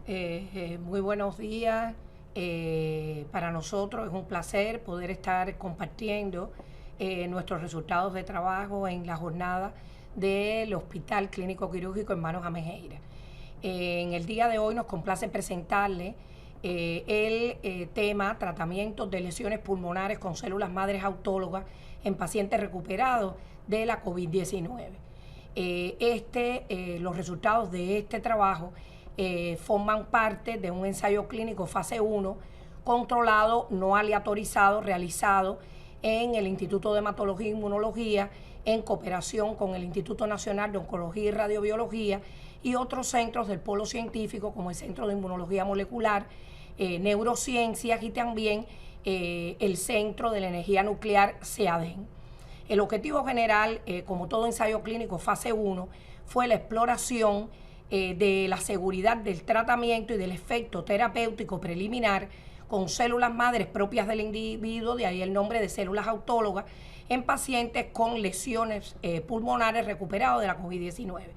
Muy buenos días. Para nosotros es un placer poder estar compartiendo nuestros resultados de trabajo en la jornada del Hospital Clínico Quirúrgico Hermanos Amejeira. En el día de hoy nos complace presentarle el tema tratamiento de lesiones pulmonares con células madres autólogas en pacientes recuperados de la COVID-19. Los resultados de este trabajo forman parte de un ensayo clínico fase 1 controlado, no aleatorizado, realizado en el Instituto de Hematología e Inmunología en cooperación con el Instituto Nacional de Oncología y Radiobiología y otros centros del polo científico como el Centro de Inmunología Molecular, Neurociencias y también el Centro de la Energía Nuclear CEADEN. El objetivo general, como todo ensayo clínico fase 1, fue la exploración de la seguridad del tratamiento y del efecto terapéutico preliminar con células madres propias del individuo, de ahí el nombre de células autólogas, en pacientes con lesiones pulmonares recuperados de la COVID-19.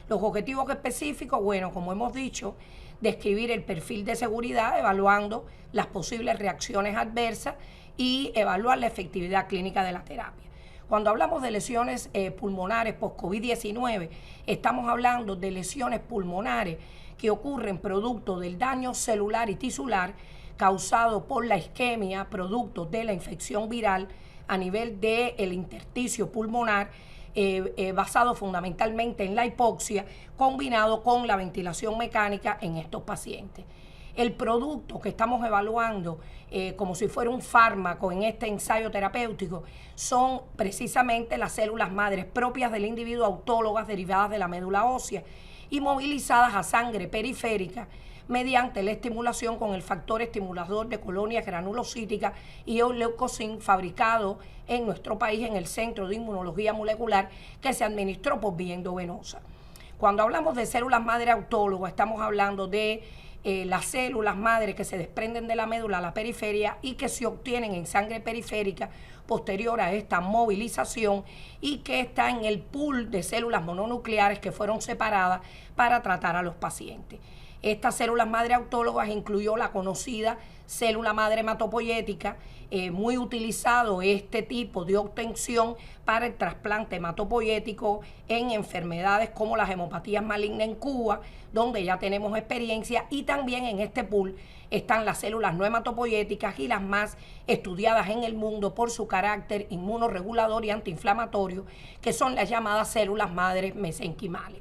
Los objetivos específicos, bueno, como hemos dicho, describir el perfil de seguridad, evaluando las posibles reacciones adversas y evaluar la efectividad clínica de la terapia. Cuando hablamos de lesiones pulmonares post-COVID-19, estamos hablando de lesiones pulmonares que ocurren producto del daño celular y tisular causado por la isquemia, producto de la infección viral a nivel del intersticio pulmonar, basado fundamentalmente en la hipoxia, combinado con la ventilación mecánica en estos pacientes. El producto que estamos evaluando como si fuera un fármaco en este ensayo terapéutico son precisamente las células madres propias del individuo autólogas derivadas de la médula ósea y movilizadas a sangre periférica mediante la estimulación con el factor estimulador de colonias granulocíticas y leucocin fabricado en nuestro país en el Centro de Inmunología Molecular que se administró por vía endovenosa. Cuando hablamos de células madre autólogas estamos hablando de las células madre que se desprenden de la médula a la periferia y que se obtienen en sangre periférica posterior a esta movilización y que está en el pool de células mononucleares que fueron separadas para tratar a los pacientes. Estas células madre autólogas incluyó la conocida célula madre hematopoyética, muy utilizado este tipo de obtención para el trasplante hematopoyético en enfermedades como las hemopatías malignas en Cuba, donde ya tenemos experiencia, y también en este pool están las células no hematopoyéticas y las más estudiadas en el mundo por su carácter inmunorregulador y antiinflamatorio, que son las llamadas células madres mesenquimales.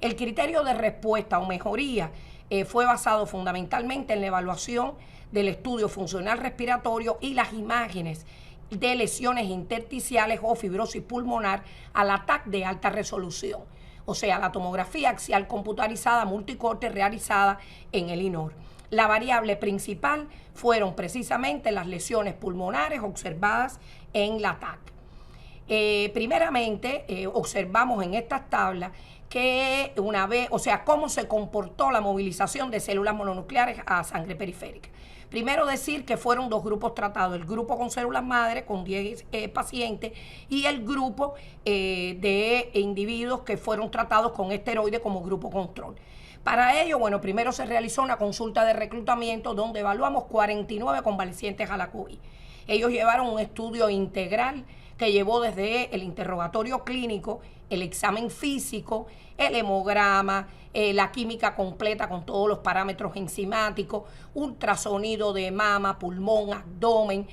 El criterio de respuesta o mejoría fue basado fundamentalmente en la evaluación del estudio funcional respiratorio y las imágenes de lesiones intersticiales o fibrosis pulmonar al TAC de alta resolución, o sea, la tomografía axial computarizada multicorte realizada en el INOR. La variable principal fueron precisamente las lesiones pulmonares observadas en la TAC. Primeramente, observamos en estas tablas que una vez, o sea, cómo se comportó la movilización de células mononucleares a sangre periférica. Primero decir que fueron dos grupos tratados, el grupo con células madre con 10 pacientes y el grupo de individuos que fueron tratados con esteroides como grupo control. Para ello, bueno, primero se realizó una consulta de reclutamiento donde evaluamos 49 convalecientes a la COVID. Ellos llevaron un estudio integral que llevó desde el interrogatorio clínico, el examen físico, el hemograma, la química completa con todos los parámetros enzimáticos, ultrasonido de mama, pulmón, abdomen,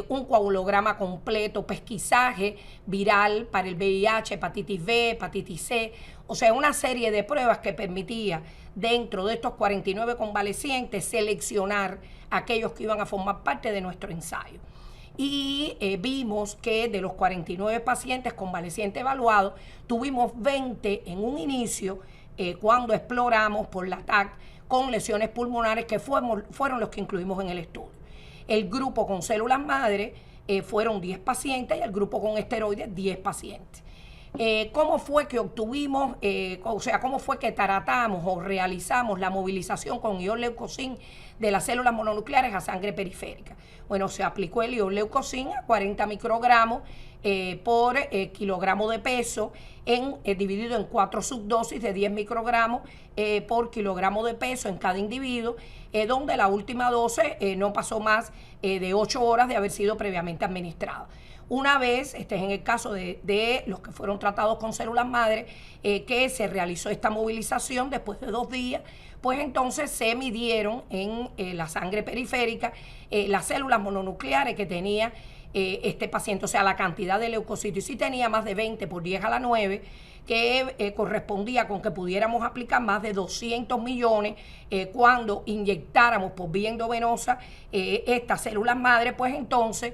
un coagulograma completo, pesquisaje viral para el VIH, hepatitis B, hepatitis C, o sea, una serie de pruebas que permitía dentro de estos 49 convalecientes seleccionar aquellos que iban a formar parte de nuestro ensayo. Y vimos que de los 49 pacientes convalecientes evaluados, tuvimos 20 en un inicio cuando exploramos por la TAC con lesiones pulmonares que fueron los que incluimos en el estudio. El grupo con células madre fueron 10 pacientes y el grupo con esteroides 10 pacientes. ¿Cómo fue que obtuvimos, cómo fue que tratamos o realizamos la movilización con iorleucocin de las células mononucleares a sangre periférica? Bueno, se aplicó el iorleucocin a 40 microgramos por kilogramo de peso, dividido en 4 subdosis de 10 microgramos por kilogramo de peso en cada individuo, donde la última dosis no pasó más de 8 horas de haber sido previamente administrada. Una vez, este es en el caso de los que fueron tratados con células madre, que se realizó esta movilización después de 2 días, pues entonces se midieron en la sangre periférica las células mononucleares que tenía este paciente, o sea, la cantidad de leucocitos. Y si tenía más de 20 por 10 a la 9, que correspondía con que pudiéramos aplicar más de 200 millones cuando inyectáramos por vía endovenosa estas células madre, pues entonces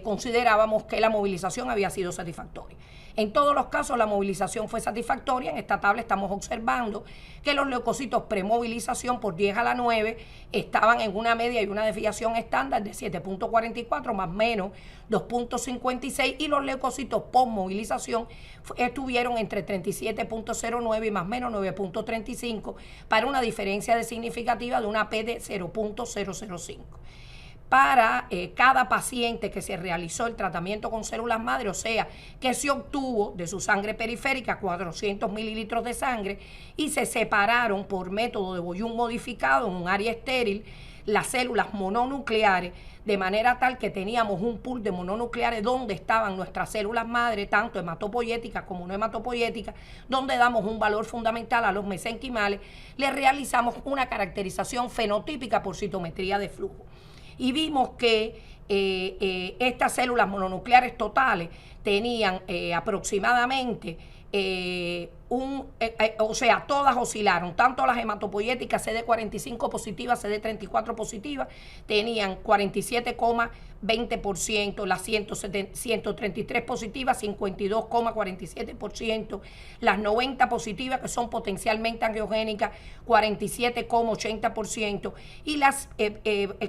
considerábamos que la movilización había sido satisfactoria. En todos los casos la movilización fue satisfactoria. En esta tabla estamos observando que los leucocitos premovilización por 10 a la 9 estaban en una media y una desviación estándar de 7.44 más menos 2.56, y los leucocitos postmovilización estuvieron entre 37.09 y más menos 9.35 para una diferencia de significativa de una P de 0.005. Para cada paciente que se realizó el tratamiento con células madre, o sea, que se obtuvo de su sangre periférica 400 mililitros de sangre y se separaron por método de Bouillon modificado en un área estéril las células mononucleares, de manera tal que teníamos un pool de mononucleares donde estaban nuestras células madre, tanto hematopoyéticas como no hematopoyéticas, donde damos un valor fundamental a los mesenquimales. Le realizamos una caracterización fenotípica por citometría de flujo. Y vimos que estas células mononucleares totales tenían aproximadamente o sea, todas oscilaron, tanto las hematopoyéticas CD45 positivas, CD34 positivas, tenían 47,20%, las 133 positivas, 52,47%, las 90 positivas, que son potencialmente angiogénicas, 47,80%, y las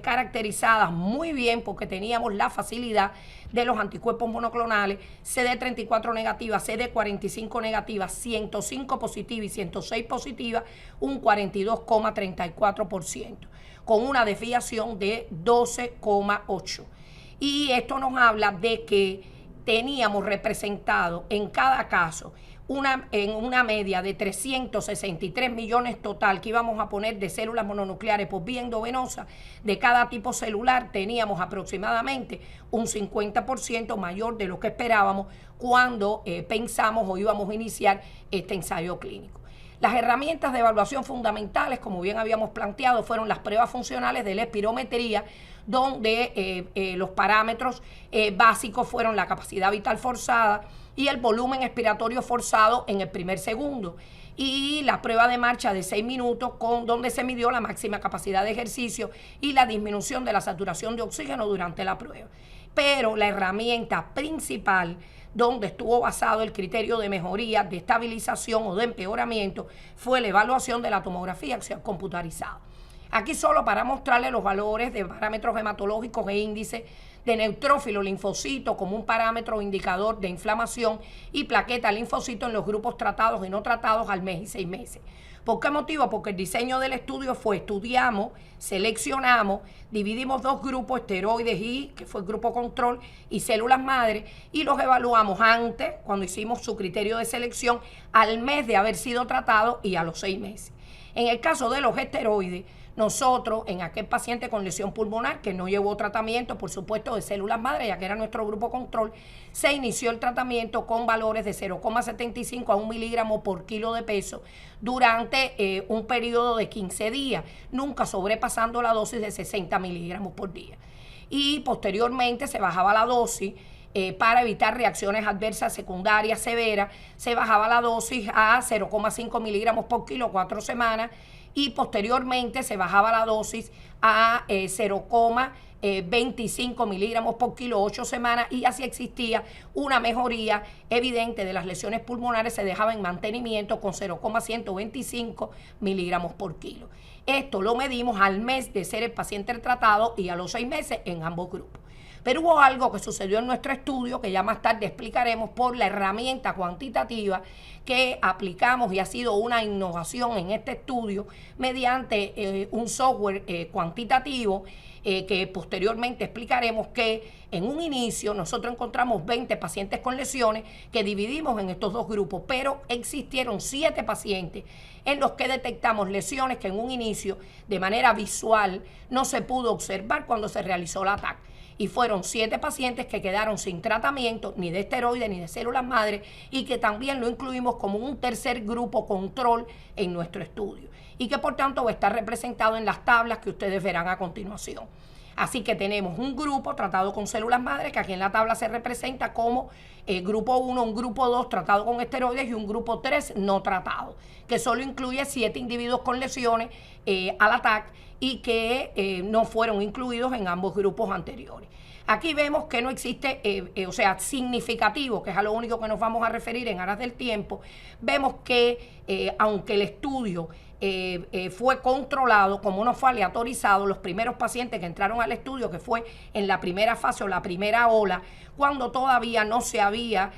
caracterizadas muy bien porque teníamos la facilidad de los anticuerpos monoclonales, CD34 negativa, CD45 negativa, 105 positiva y 106 positiva, un 42,34%, con una desviación de 12,8. Y esto nos habla de que teníamos representado en cada caso en una media de 363 millones total que íbamos a poner de células mononucleares por vía endovenosa. De cada tipo celular teníamos aproximadamente un 50% mayor de lo que esperábamos cuando pensamos o íbamos a iniciar este ensayo clínico. Las herramientas de evaluación fundamentales, como bien habíamos planteado, fueron las pruebas funcionales de la espirometría, donde los parámetros básicos fueron la capacidad vital forzada y el volumen expiratorio forzado en el primer segundo, y la prueba de marcha de 6 minutos, donde se midió la máxima capacidad de ejercicio y la disminución de la saturación de oxígeno durante la prueba. Pero la herramienta principal, donde estuvo basado el criterio de mejoría, de estabilización o de empeoramiento, fue la evaluación de la tomografía axial computarizada. Aquí solo para mostrarle los valores de parámetros hematológicos e índice de neutrófilo linfocito como un parámetro indicador de inflamación, y plaqueta linfocito en los grupos tratados y no tratados al mes y 6 meses. ¿Por qué motivo? Porque el diseño del estudio fue: estudiamos, seleccionamos, dividimos 2 grupos, esteroides y, que fue el grupo control, y células madre, y los evaluamos antes, cuando hicimos su criterio de selección, al mes de haber sido tratado y a los 6 meses. En el caso de los esteroides, nosotros, en aquel paciente con lesión pulmonar que no llevó tratamiento, por supuesto, de células madre, ya que era nuestro grupo control, se inició el tratamiento con valores de 0,75 a 1 miligramo por kilo de peso durante un periodo de 15 días, nunca sobrepasando la dosis de 60 miligramos por día. Y posteriormente se bajaba la dosis para evitar reacciones adversas secundarias severas, se bajaba la dosis a 0,5 miligramos por kilo 4 semanas, y posteriormente se bajaba la dosis a 0,25 miligramos por kilo 8 semanas, y así existía una mejoría evidente de las lesiones pulmonares. Se dejaba en mantenimiento con 0,125 miligramos por kilo. Esto lo medimos al mes de ser el paciente tratado y a los 6 meses en ambos grupos. Pero hubo algo que sucedió en nuestro estudio que ya más tarde explicaremos por la herramienta cuantitativa que aplicamos y ha sido una innovación en este estudio mediante un software cuantitativo que posteriormente explicaremos que en un inicio nosotros encontramos 20 pacientes con lesiones que dividimos en estos dos grupos, pero existieron 7 pacientes en los que detectamos lesiones que en un inicio de manera visual no se pudo observar cuando se realizó la TAC. Y fueron 7 pacientes que quedaron sin tratamiento ni de esteroides ni de células madre y que también lo incluimos como un tercer grupo control en nuestro estudio y que por tanto va a estar representado en las tablas que ustedes verán a continuación. Así que tenemos un grupo tratado con células madre que aquí en la tabla se representa como grupo 1, un grupo 2 tratado con esteroides y un grupo 3 no tratado, que solo incluye 7 individuos con lesiones al ATAC y que no fueron incluidos en ambos grupos anteriores. Aquí vemos que no existe, significativo, que es a lo único que nos vamos a referir en aras del tiempo. Vemos que aunque el estudio fue controlado, como no fue aleatorizado, los primeros pacientes que entraron al estudio, que fue en la primera fase o la primera ola, cuando todavía no se había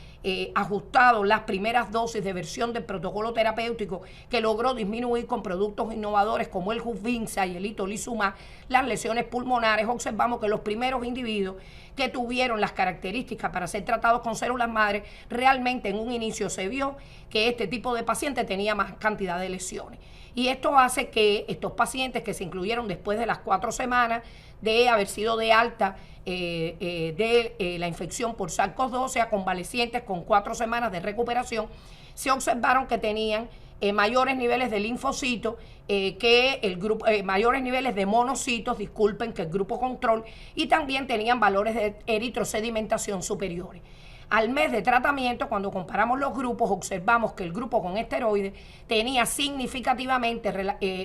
ajustado las primeras dosis de versión del protocolo terapéutico que logró disminuir con productos innovadores como el Jubvinsa y el itolizumab las lesiones pulmonares, observamos que los primeros individuos que tuvieron las características para ser tratados con células madre, realmente en un inicio se vio que este tipo de paciente tenía más cantidad de lesiones. Y esto hace que estos pacientes que se incluyeron después de las 4 semanas de haber sido de alta de la infección por SARS-CoV-2, o sea, convalecientes con 4 semanas de recuperación, se observaron que tenían mayores niveles de linfocitos que el grupo, mayores niveles de monocitos, disculpen, que el grupo control, y también tenían valores de eritrosedimentación superiores. Al mes de tratamiento, cuando comparamos los grupos, observamos que el grupo con esteroides tenía significativamente,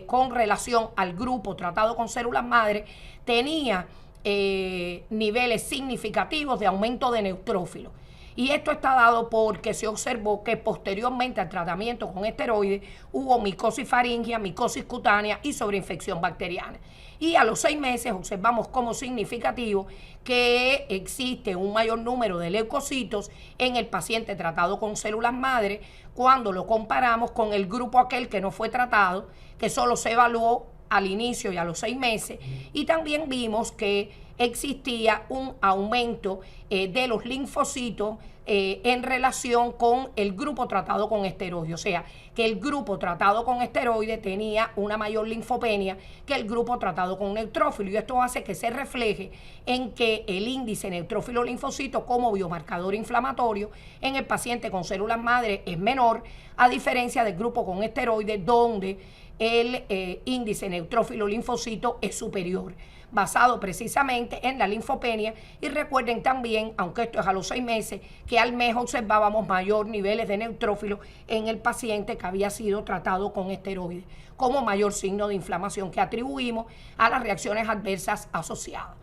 con relación al grupo tratado con células madre, tenía niveles significativos de aumento de neutrófilos. Y esto está dado porque se observó que posteriormente al tratamiento con esteroides hubo micosis faríngea, micosis cutánea y sobreinfección bacteriana. Y a los 6 meses observamos como significativo que existe un mayor número de leucocitos en el paciente tratado con células madre cuando lo comparamos con el grupo aquel que no fue tratado, que solo se evaluó al inicio y a los 6 meses. Y también vimos que existía un aumento de los linfocitos en relación con el grupo tratado con esteroides. O sea, que el grupo tratado con esteroides tenía una mayor linfopenia que el grupo tratado con neutrófilo. Y esto hace que se refleje en que el índice neutrófilo-linfocito como biomarcador inflamatorio en el paciente con células madre es menor, a diferencia del grupo con esteroides, donde el índice neutrófilo-linfocito es superior, basado precisamente en la linfopenia. Y recuerden también, aunque esto es a los 6 meses, que al mes observábamos mayor niveles de neutrófilo en el paciente que había sido tratado con esteroides, como mayor signo de inflamación que atribuimos a las reacciones adversas asociadas.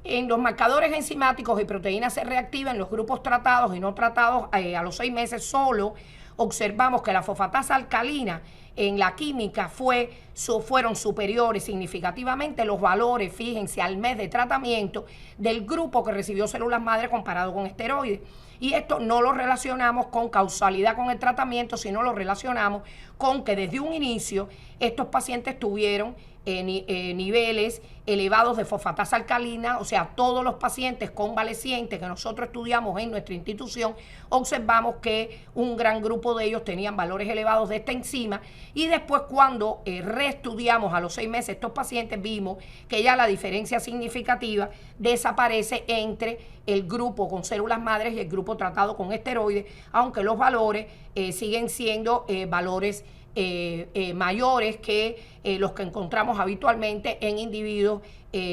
En los marcadores enzimáticos y proteínas C reactiva en los grupos tratados y no tratados a los 6 meses solo observamos que la fosfatasa alcalina en la química fueron superiores significativamente los valores, fíjense, al mes de tratamiento del grupo que recibió células madre comparado con esteroides. Y esto no lo relacionamos con causalidad con el tratamiento, sino lo relacionamos con que desde un inicio estos pacientes tuvieron niveles elevados de fosfatasa alcalina. O sea, todos los pacientes convalecientes que nosotros estudiamos en nuestra institución, observamos que un gran grupo de ellos tenían valores elevados de esta enzima, y después cuando reestudiamos a los 6 meses estos pacientes, vimos que ya la diferencia significativa desaparece entre el grupo con células madres y el grupo tratado con esteroides, aunque los valores siguen siendo valores mayores que los que encontramos habitualmente en individuos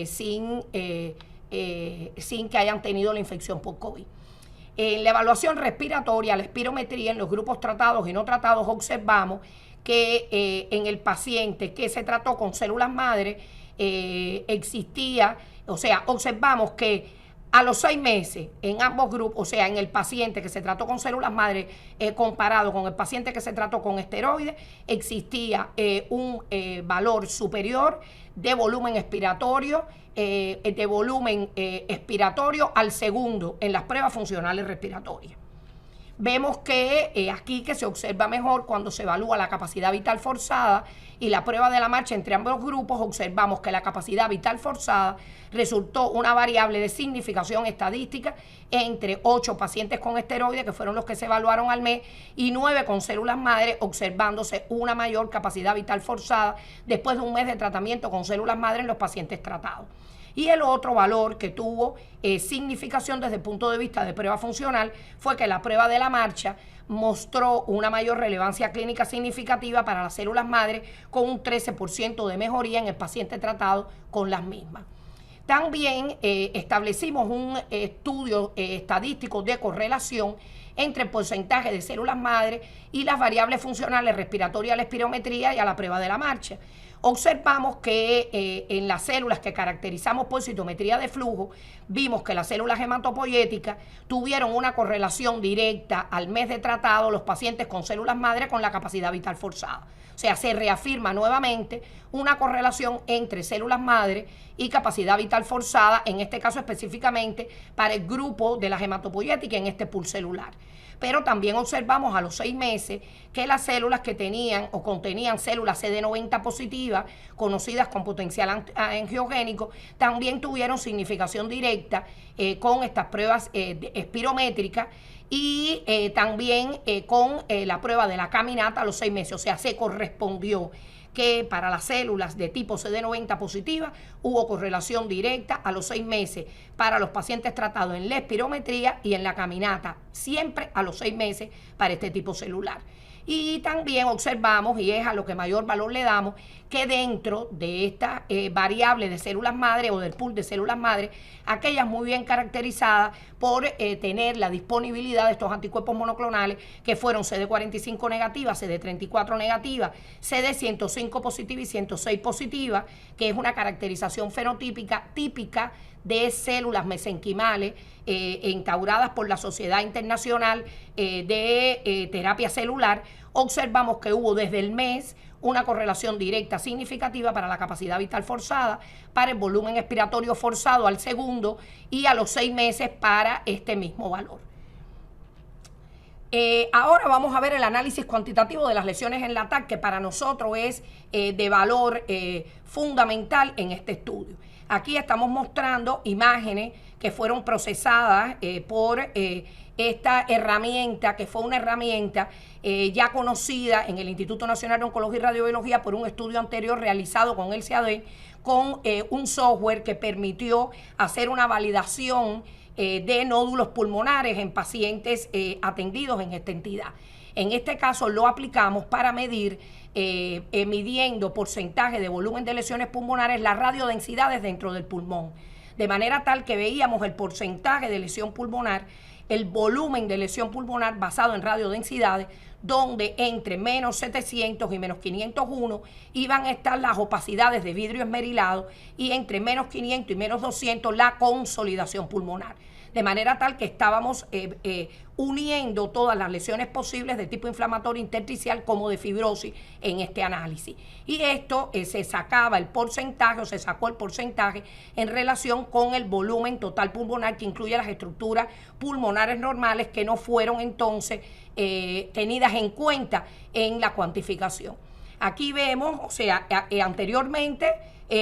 sin que hayan tenido la infección por COVID. En la evaluación respiratoria, la espirometría en los grupos tratados y no tratados, observamos que en el paciente que se trató con células madre existía, o sea, observamos que A los 6 meses, en ambos grupos, o sea, en el paciente que se trató con células madre comparado con el paciente que se trató con esteroides, existía un valor superior de volumen expiratorio, al segundo en las pruebas funcionales respiratorias. Vemos que aquí que se observa mejor cuando se evalúa la capacidad vital forzada y la prueba de la marcha entre ambos grupos, observamos que la capacidad vital forzada resultó una variable de significación estadística entre 8 pacientes con esteroides, que fueron los que se evaluaron al mes, y 9 con células madre, observándose una mayor capacidad vital forzada después de un mes de tratamiento con células madre en los pacientes tratados. Y el otro valor que tuvo significación desde el punto de vista de prueba funcional fue que la prueba de la marcha mostró una mayor relevancia clínica significativa para las células madre, con un 13% de mejoría en el paciente tratado con las mismas. También establecimos un estudio estadístico de correlación entre el porcentaje de células madre y las variables funcionales respiratorias a la espirometría y a la prueba de la marcha. Observamos que en las células que caracterizamos por citometría de flujo, vimos que las células hematopoyéticas tuvieron una correlación directa al mes de tratado los pacientes con células madre con la capacidad vital forzada. O sea, se reafirma nuevamente una correlación entre células madre y capacidad vital forzada, en este caso específicamente para el grupo de las hematopoyéticas en este pool celular. Pero también observamos a los 6 meses que las células que tenían o contenían células CD90 positivas, conocidas con potencial angiogénico, también tuvieron significación directa con estas pruebas espirométricas y también con la prueba de la caminata a los 6 meses. O sea, se correspondió que para las células de tipo CD90 positiva hubo correlación directa a los 6 meses para los pacientes tratados en la espirometría y en la caminata, siempre a los 6 meses para este tipo celular. Y también observamos, y es a lo que mayor valor le damos, que dentro de esta variable de células madre o del pool de células madre, aquellas muy bien caracterizadas por tener la disponibilidad de estos anticuerpos monoclonales que fueron CD45 negativa, CD34 negativa, CD105 positiva y 106 positiva, que es una caracterización fenotípica típica de células mesenquimales instauradas por la Sociedad Internacional de Terapia Celular. Observamos que hubo desde el mes una correlación directa significativa para la capacidad vital forzada, para el volumen expiratorio forzado al segundo y a los 6 meses para este mismo valor. Ahora vamos a ver el análisis cuantitativo de las lesiones en la TAC, que para nosotros es de valor fundamental en este estudio. Aquí estamos mostrando imágenes que fueron procesadas por esta herramienta, que fue una herramienta ya conocida en el Instituto Nacional de Oncología y Radiobiología por un estudio anterior realizado con el CAD, con un software que permitió hacer una validación de nódulos pulmonares en pacientes atendidos en esta entidad. En este caso lo aplicamos para medir, midiendo porcentaje de volumen de lesiones pulmonares, las radiodensidades dentro del pulmón, de manera tal que veíamos el porcentaje de lesión pulmonar, el volumen de lesión pulmonar basado en radiodensidades, donde entre menos 700 y menos 501 iban a estar las opacidades de vidrio esmerilado y entre menos 500 y menos 200 la consolidación pulmonar. De manera tal que estábamos uniendo todas las lesiones posibles de tipo inflamatorio intersticial como de fibrosis en este análisis. Y esto se sacaba el porcentaje, o se sacó el porcentaje en relación con el volumen total pulmonar, que incluye las estructuras pulmonares normales que no fueron entonces tenidas en cuenta en la cuantificación. Aquí vemos, o sea, anteriormente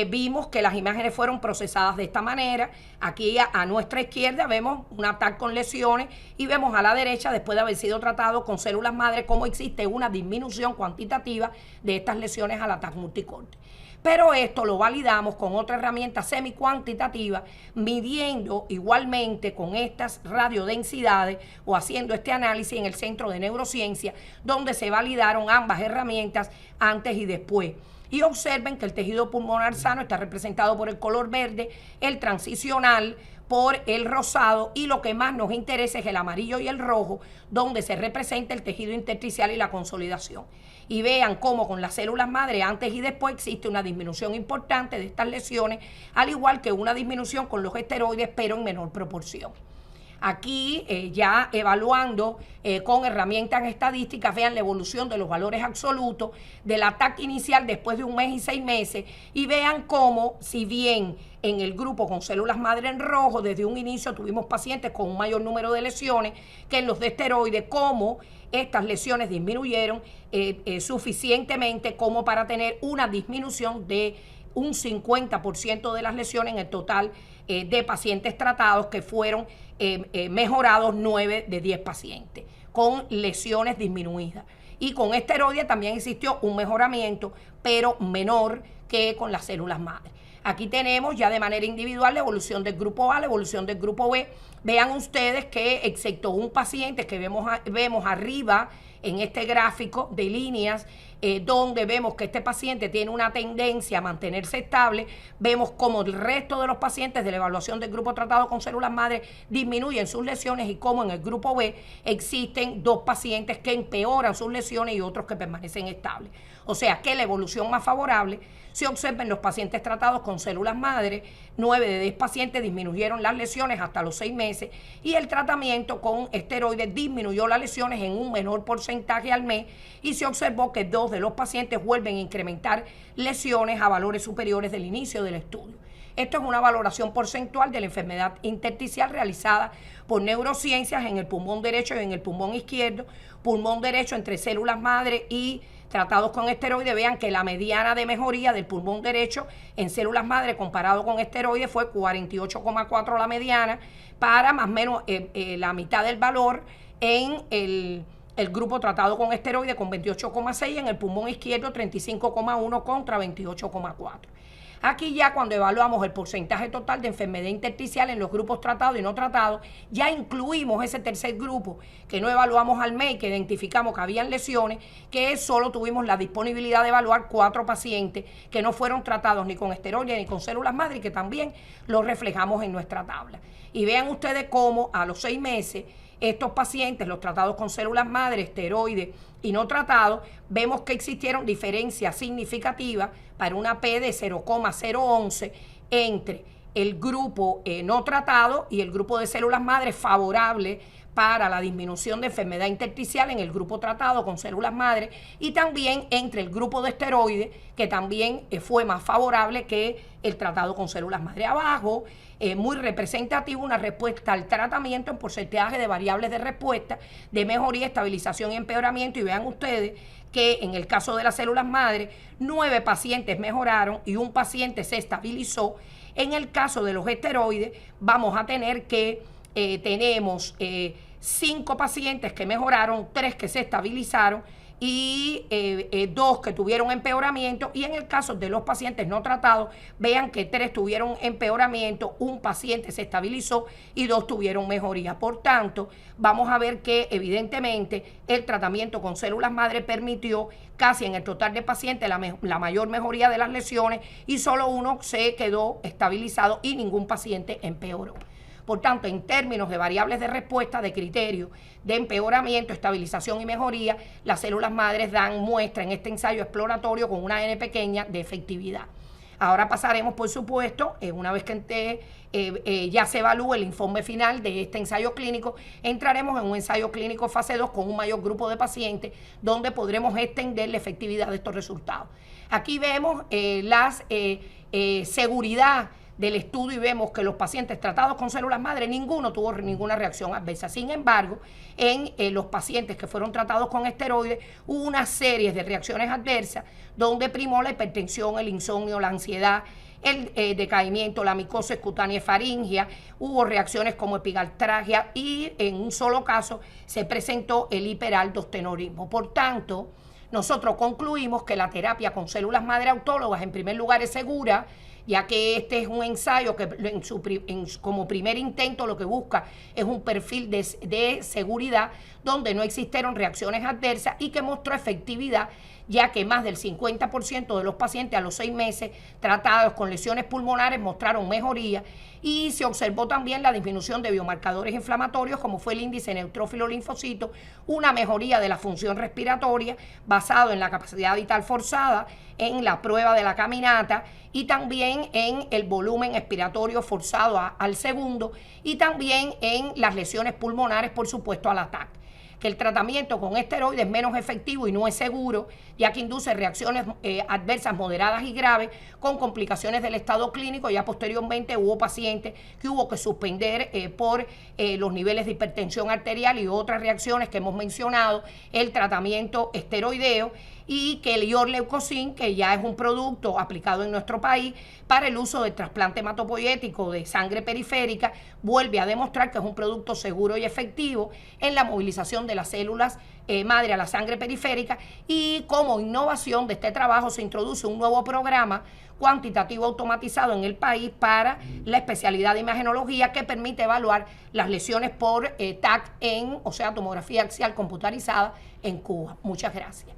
vimos que las imágenes fueron procesadas de esta manera. Aquí a nuestra izquierda vemos una TAC con lesiones y vemos a la derecha, después de haber sido tratado con células madre, cómo existe una disminución cuantitativa de estas lesiones a la TAC multicorte. Pero esto lo validamos con otra herramienta semicuantitativa, midiendo igualmente con estas radiodensidades o haciendo este análisis en el Centro de Neurociencia, donde se validaron ambas herramientas antes y después. Y observen que el tejido pulmonar sano está representado por el color verde, el transicional por el rosado, y lo que más nos interesa es el amarillo y el rojo, donde se representa el tejido intersticial y la consolidación. Y vean cómo con las células madre antes y después existe una disminución importante de estas lesiones, al igual que una disminución con los esteroides, pero en menor proporción. Aquí ya evaluando con herramientas estadísticas, vean la evolución de los valores absolutos del ataque inicial después de 1 mes y 6 meses, y vean cómo, si bien en el grupo con células madre en rojo desde un inicio tuvimos pacientes con un mayor número de lesiones que en los de esteroides, cómo estas lesiones disminuyeron suficientemente como para tener una disminución de un 50% de las lesiones en el total de pacientes tratados, que fueron mejorados 9 de 10 pacientes con lesiones disminuidas. Y con esteroides también existió un mejoramiento, pero menor que con las células madre. Aquí tenemos ya de manera individual la evolución del grupo A, la evolución del grupo B. Vean ustedes que excepto un paciente que vemos arriba en este gráfico de líneas, donde vemos que este paciente tiene una tendencia a mantenerse estable, vemos como el resto de los pacientes de la evaluación del grupo tratado con células madre disminuyen sus lesiones, y como en el grupo B existen 2 pacientes que empeoran sus lesiones y otros que permanecen estables. O sea que la evolución más favorable se observa en los pacientes tratados con células madre. 9 de 10 pacientes disminuyeron las lesiones hasta los 6 meses, y el tratamiento con esteroides disminuyó las lesiones en un menor porcentaje al mes, y se observó que 2 de los pacientes vuelven a incrementar lesiones a valores superiores del inicio del estudio. Esto es una valoración porcentual de la enfermedad intersticial realizada por neurociencias en el pulmón derecho y en el pulmón izquierdo. Pulmón derecho entre células madre y tratados con esteroides. Vean que la mediana de mejoría del pulmón derecho en células madre comparado con esteroides fue 48,4 la mediana, para más o menos la mitad del valor en el grupo tratado con esteroides, con 28,6, en el pulmón izquierdo 35,1 contra 28,4. Aquí ya cuando evaluamos el porcentaje total de enfermedad intersticial en los grupos tratados y no tratados, ya incluimos ese tercer grupo que no evaluamos al mes, que identificamos que habían lesiones, que solo tuvimos la disponibilidad de evaluar 4 pacientes que no fueron tratados ni con esteroides ni con células madre, y que también lo reflejamos en nuestra tabla. Y vean ustedes cómo a los 6 meses estos pacientes, los tratados con células madre, esteroides y no tratados, vemos que existieron diferencias significativas para una P de 0,011 entre el grupo no tratado y el grupo de células madre, favorable para la disminución de enfermedad intersticial en el grupo tratado con células madre, y también entre el grupo de esteroides, que también fue más favorable que el tratado con células madre. Abajo, muy representativo, una respuesta al tratamiento en porcentaje de variables de respuesta, de mejoría, estabilización y empeoramiento. Y vean ustedes que en el caso de las células madre, 9 pacientes mejoraron y 1 paciente se estabilizó. En el caso de los esteroides, vamos a tener que tenemos 5 pacientes que mejoraron, 3 que se estabilizaron y 2 que tuvieron empeoramiento. Y en el caso de los pacientes no tratados, vean que 3 tuvieron empeoramiento, 1 paciente se estabilizó y 2 tuvieron mejoría. Por tanto, vamos a ver que evidentemente el tratamiento con células madre permitió casi en el total de pacientes la mayor mejoría de las lesiones, y solo 1 se quedó estabilizado y ningún paciente empeoró. Por tanto, en términos de variables de respuesta, de criterio de empeoramiento, estabilización y mejoría, las células madres dan muestra en este ensayo exploratorio con una N pequeña de efectividad. Ahora pasaremos, por supuesto, una vez que ya se evalúe el informe final de este ensayo clínico, entraremos en un ensayo clínico fase 2 con un mayor grupo de pacientes, donde podremos extender la efectividad de estos resultados. Aquí vemos la seguridad del estudio, y vemos que los pacientes tratados con células madre, ninguno tuvo ninguna reacción adversa. Sin embargo, en los pacientes que fueron tratados con esteroides, hubo una serie de reacciones adversas donde primó la hipertensión, el insomnio, la ansiedad, el decaimiento, la micosis cutánea faríngea, hubo reacciones como epigaltralgia y en un solo caso se presentó el hiperaldosteronismo. Por tanto, nosotros concluimos que la terapia con células madre autólogas en primer lugar es segura, ya que este es un ensayo que como primer intento lo que busca es un perfil de seguridad donde no existieron reacciones adversas y que mostró efectividad, ya que más del 50% de los pacientes a los 6 meses tratados con lesiones pulmonares mostraron mejoría, y se observó también la disminución de biomarcadores inflamatorios, como fue el índice neutrófilo linfocito, una mejoría de la función respiratoria basado en la capacidad vital forzada, en la prueba de la caminata y también en el volumen expiratorio forzado al segundo y también en las lesiones pulmonares, por supuesto, al ataque. Que el tratamiento con esteroides es menos efectivo y no es seguro, ya que induce reacciones adversas moderadas y graves con complicaciones del estado clínico. Ya posteriormente hubo pacientes que hubo que suspender por los niveles de hipertensión arterial y otras reacciones que hemos mencionado, el tratamiento esteroideo, y que el iorleucocin, que ya es un producto aplicado en nuestro país para el uso del trasplante hematopoyético de sangre periférica, vuelve a demostrar que es un producto seguro y efectivo en la movilización de las células madre a la sangre periférica. Y como innovación de este trabajo se introduce un nuevo programa cuantitativo automatizado en el país para la especialidad de imagenología, que permite evaluar las lesiones por TAC o sea, tomografía axial computarizada en Cuba. Muchas gracias.